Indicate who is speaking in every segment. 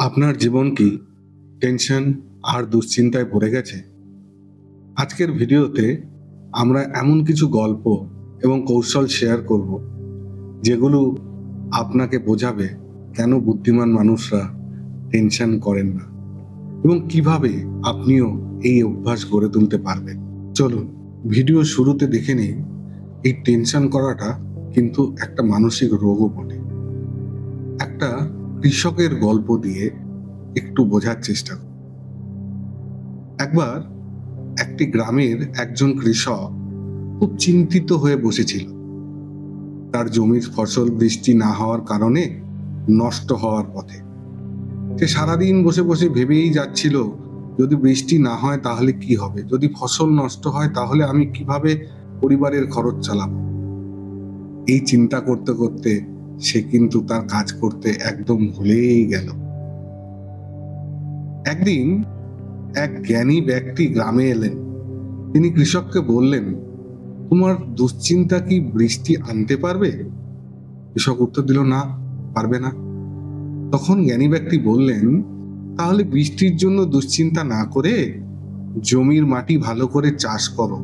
Speaker 1: আপনার জীবন কি টেনশন আর দুশ্চিন্তায় ভরে গেছে? আজকের ভিডিওতে আমরা এমন কিছু গল্প এবং কৌশল শেয়ার করব যেগুলো আপনাকে বোঝাবে কেন বুদ্ধিমান মানুষরা টেনশন করেন না এবং কিভাবে আপনিও এই অভ্যাস গড়ে তুলতে পারবেন। চলুন ভিডিও শুরুতে দেখে নিই, এই টেনশন করাটা কিন্তু একটা মানসিক রোগও বটে। একটা কৃষকের গল্প দিয়ে একটু বোঝার চেষ্টা করুন। একবার একটি গ্রামের একজন কৃষক খুব চিন্তিত হয়ে বসেছিল। তার জমির ফসল বৃষ্টি না হওয়ার কারণে নষ্ট হওয়ার পথে। সে সারাদিন বসে বসে ভেবেই যাচ্ছিল, যদি বৃষ্টি না হয় তাহলে কি হবে, যদি ফসল নষ্ট হয় তাহলে আমি কিভাবে পরিবারের খরচ চালাবো। এই চিন্তা করতে করতে সে কিন্তু তার কাজ করতে একদম ভুলেই গেল। একদিন এক জ্ঞানী ব্যক্তি গ্রামে এলেন। তিনি কৃষককে বললেন, তোমার দুশ্চিন্তা কি বৃষ্টি আনতে পারবে? কৃষক উত্তর দিল, না, পারবে না। তখন জ্ঞানী ব্যক্তি বললেন, তাহলে বৃষ্টির জন্য দুশ্চিন্তা না করে জমির মাটি ভালো করে চাষ করো।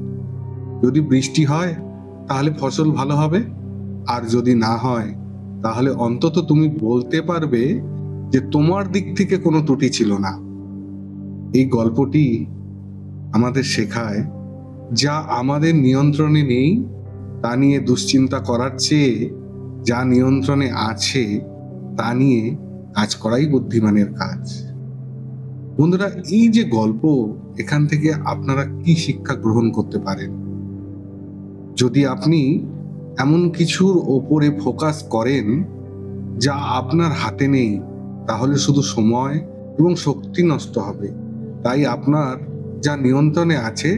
Speaker 1: যদি বৃষ্টি হয় তাহলে ফসল ভালো হবে, আর যদি না হয় তাহলে অন্তত তুমি বলতে পারবে যে তোমার দিক থেকে কোনো ত্রুটি ছিল না। এই গল্পটি আমাদের শেখায়, যা আমাদের নিয়ন্ত্রণে নেই তা নিয়ে দুশ্চিন্তা করার চেয়ে যা নিয়ন্ত্রণে আছে তা নিয়ে কাজ করাই বুদ্ধিমানের কাজ। বন্ধুরা, এই যে গল্প, এখান থেকে আপনারা কি শিক্ষা গ্রহণ করতে পারেন? যদি আপনি এমন কিছুর ওপরে ফোকাস করেন যা আপনার হাতে নেই, তাহলে শুধু সময় এবং শক্তি নষ্ট হবে। তাই আপনার যা নিয়ন্ত্রণে আছে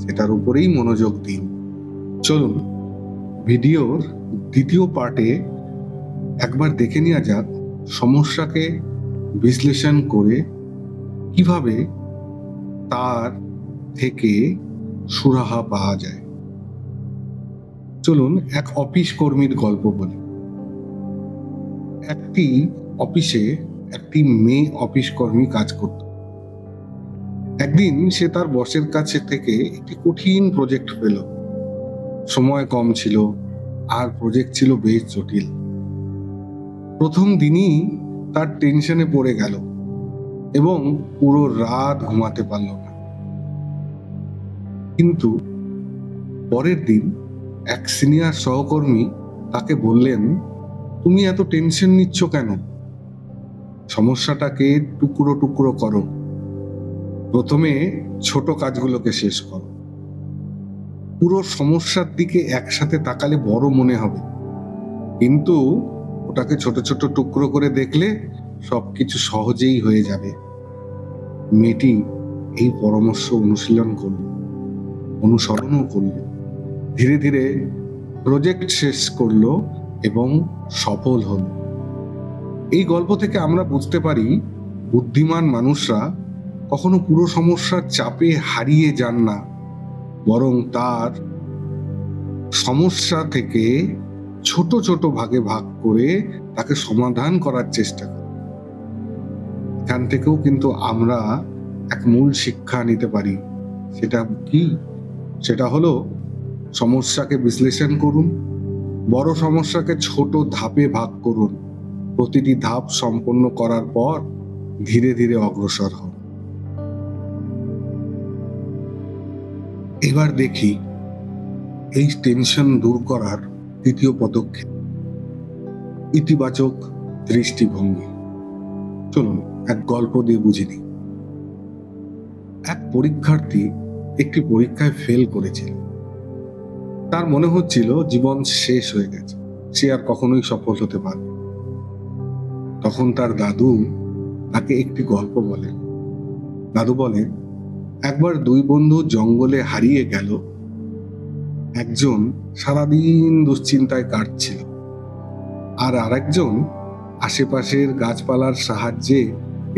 Speaker 1: সেটার উপরেই মনোযোগ দিন। চলুন ভিডিওর দ্বিতীয় পার্টে একবার দেখে নেওয়া যাক সমস্যাকে বিশ্লেষণ করে কিভাবে তার থেকে সুরাহা পাওয়া যায়। চলুন এক অফিস কর্মীর গল্প বলি। একটি অফিসে একটি মেয়ে অফিস কর্মী কাজ করত। একদিন সে তার বসের কাছে থেকে একটি কঠিন প্রজেক্ট পেল। সময় কম ছিল আর প্রজেক্ট ছিল বেশ জটিল। প্রথম দিনই তার টেনশনে পড়ে গেল এবং পুরো রাত ঘুমাতে পারল না। কিন্তু পরের দিন এক সিনিয়র সহকর্মী তাকে বললেন, তুমি এত টেনশন নিচ্ছ কেন? সমস্যাটাকে টুকরো টুকরো করো। প্রথমে ছোট কাজগুলোকে শেষ করো। পুরো সমস্যার দিকে একসাথে তাকালে বড় মনে হবে, কিন্তু ওটাকে ছোট ছোট টুকরো করে দেখলে সবকিছু সহজেই হয়ে যাবে। মেয়েটি এই পরামর্শ অনুসরণও করল। ধীরে ধীরে প্রজেক্ট শেষ করলো এবং সফল হলো। এই গল্প থেকে আমরা বুঝতে পারি, বুদ্ধিমান মানুষরা কখনো পুরো সমস্যার চাপে হারিয়ে যান না, বরং তার সমস্যা থেকে ছোট ছোট ভাগে ভাগ করে তাকে সমাধান করার চেষ্টা করি। এখান থেকেও কিন্তু আমরা এক মূল শিক্ষা নিতে পারি। সেটা কি? সেটা হলো, সমস্যাকে বিশ্লেষণ করুন, বড় সমস্যাকে ছোট ধাপে ভাগ করুন, প্রতিটি ধাপ সম্পন্ন করার পর ধীরে ধীরে অগ্রসর হন। এবার দেখি এই টেনশন দূর করার তৃতীয় পদক্ষেপ, ইতিবাচক দৃষ্টিভঙ্গি। চলুন এক গল্প দিয়ে বুঝে নিই। এক পরীক্ষার্থী একটি পরীক্ষায় ফেল করেছিল। তার মনে হচ্ছিল জীবন শেষ হয়ে গেছে, সে আর কখনোই সফল হতে পারবে। তখন তার দাদু তাকে একটি গল্প বলেন। দাদু বলেন, একবার দুই বন্ধু জঙ্গলে হারিয়ে গেল। একজন সারাদিন দুশ্চিন্তায় কাটছিল, আর আরেকজন আশেপাশের গাছপালার সাহায্যে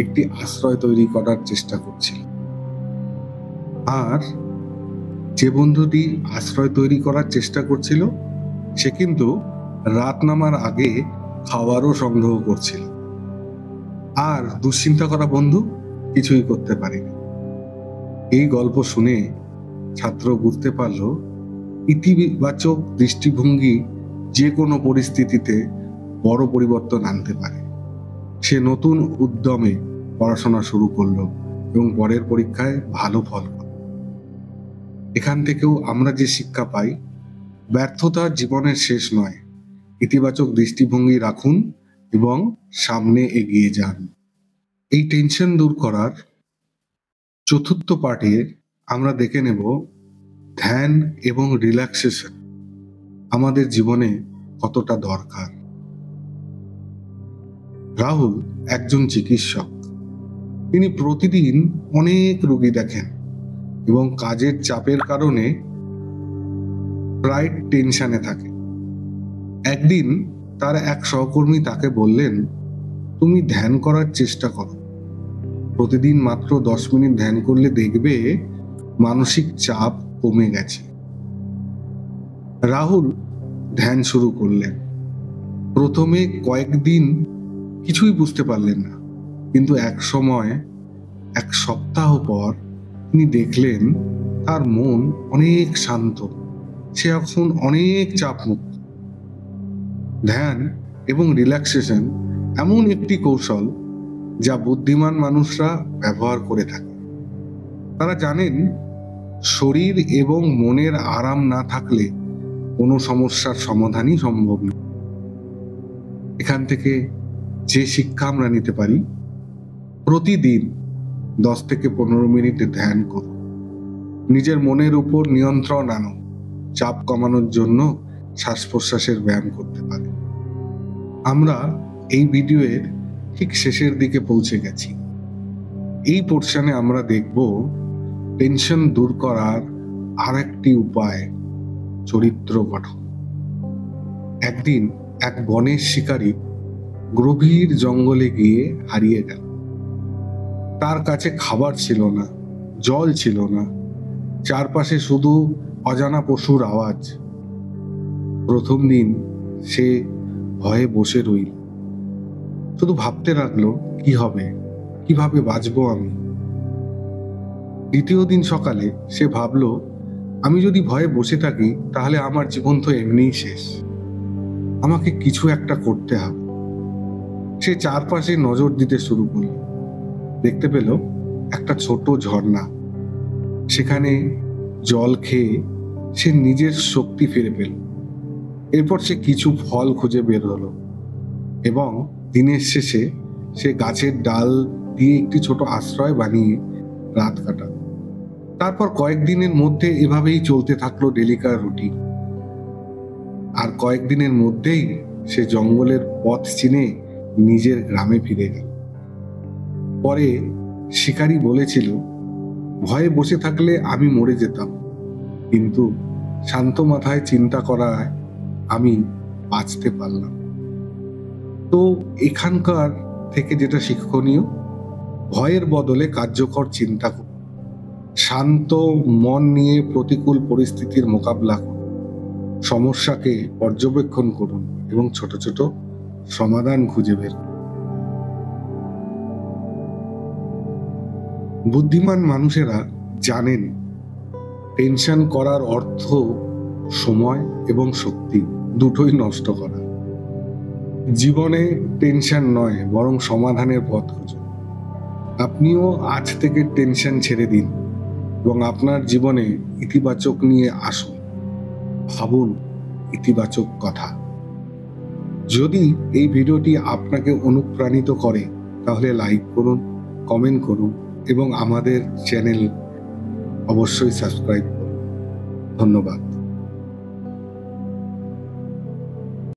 Speaker 1: একটি আশ্রয় তৈরি করার চেষ্টা করছিল। আর যে বন্ধুটি আশ্রয় তৈরি করার চেষ্টা করছিল, সে কিন্তু রাত নামার আগে খাবারও সংগ্রহ করছিল। আর দুশ্চিন্তা করা বন্ধু কিছুই করতে পারেনি। এই গল্প শুনে ছাত্র বুঝতে পারল ইতিবাচক দৃষ্টিভঙ্গি যে কোনো পরিস্থিতিতে বড় পরিবর্তন আনতে পারে। সে নতুন উদ্যমে পড়াশোনা শুরু করলো এবং পরের পরীক্ষায় ভালো ফল করল। এখান থেকেও আমরা যে শিক্ষা পাই, ব্যর্থতা জীবনের শেষ নয়। ইতিবাচক দৃষ্টিভঙ্গি রাখুন এবং সামনে এগিয়ে যান। এই টেনশন দূর করার চতুর্থ পার্টে আমরা দেখে নেব ধ্যান এবং রিল্যাক্সেশন আমাদের জীবনে কতটা দরকার। রাহুল একজন চিকিৎসক। তিনি প্রতিদিন অনেক রোগী দেখেন এবং কাজের চাপের কারণে প্রায় টেনশনে থাকে। একদিন তার এক সহকর্মী তাকে বললেন, তুমি ধ্যান করার চেষ্টা করো। প্রতিদিন মাত্র 10 মিনিট ধ্যান করলে দেখবে মানসিক চাপ কমে গেছে। রাহুল ধ্যান শুরু করলেন। প্রথমে কয়েকদিন কিছুই বুঝতে পারলেন না, কিন্তু এক সপ্তাহ পর তিনি দেখলেন তার মন অনেক শান্ত। সে এখন অনেক চাপমুক্ত। ধ্যান এবং রিল্যাক্সেশন এমন একটি কৌশল যা বুদ্ধিমান মানুষরা ব্যবহার করে থাকে। তারা জানেন শরীর এবং মনের আরাম না থাকলে কোনো সমস্যার সমাধানই সম্ভব নয়। এখান থেকে যে শিক্ষা আমরা নিতে পারি, প্রতিদিন 10 থেকে 15 মিনিট ধ্যান করুন। নিজের মনের উপর নিয়ন্ত্রণ আনো। চাপ কমানোর জন্য শ্বাস প্রশ্বাসের ব্যায়াম করতে পারে। আমরা এই ভিডিওর ঠিক শেষের দিকে পৌঁছে গেছি। এই পোর্শনে আমরা দেখব টেনশন দূর করার আরেকটি উপায়, চরিত্র গঠন। একদিন এক বনের শিকারী গভীর জঙ্গলে গিয়ে হারিয়ে গেল। তার কাছে খাবার ছিল না, জল ছিল না, চারপাশে শুধু অজানা পশুর আওয়াজ। প্রথম দিন সে ভয়ে বসে রইল, শুধু ভাবতে লাগলো কি হবে, কিভাবে বাঁচবো আমি। দ্বিতীয় দিন সকালে সে ভাবলো, আমি যদি ভয়ে বসে থাকি তাহলে আমার জীবন তো এমনিই শেষ। আমাকে কিছু একটা করতে হবে। সে চারপাশে নজর দিতে শুরু করল। দেখতে পেল একটা ছোট ঝর্ণা। সেখানে জল খেয়ে সে নিজের শক্তি ফিরে পেল। এরপর সে কিছু ফল খুঁজে বের হলো এবং দিনের শেষে সে গাছের ডাল দিয়ে একটি ছোট আশ্রয় বানিয়ে রাত কাটাল। তারপর কয়েকদিনের মধ্যে এভাবেই চলতে থাকলো ডেলিকার রুটিন। আর কয়েকদিনের মধ্যেই সে জঙ্গলের পথ চিনে নিজের গ্রামে ফিরে গেল। পরে শিকারী বলেছিল, ভয়ে বসে থাকলে আমি মরে যেতাম, কিন্তু শান্ত মাথায় চিন্তা করায় আমি বাঁচতে পারলাম। তো এখানকার থেকে যেটা শিক্ষণীয়, ভয়ের বদলে কার্যকর চিন্তা করুন। শান্ত মন নিয়ে প্রতিকূল পরিস্থিতির মোকাবিলা করুন। সমস্যাকে পর্যবেক্ষণ করুন এবং ছোট ছোট সমাধান খুঁজে বের করুন। বুদ্ধিমান মানুষেরা জানেন টেনশন করার অর্থ সময় এবং শক্তি দুটোই নষ্ট করা। জীবনে টেনশন নয়, বরং সমাধানের পথ খুঁজুন। আপনিও আজ থেকে টেনশন ছেড়ে দিন এবং আপনার জীবনে ইতিবাচক নিয়ে আসুন। ভাবুন ইতিবাচক কথা। যদি এই ভিডিওটি আপনাকে অনুপ্রাণিত করে তাহলে লাইক করুন, কমেন্ট করুন এবং আমাদের চ্যানেল অবশ্যই সাবস্ক্রাইব করুন। ধন্যবাদ।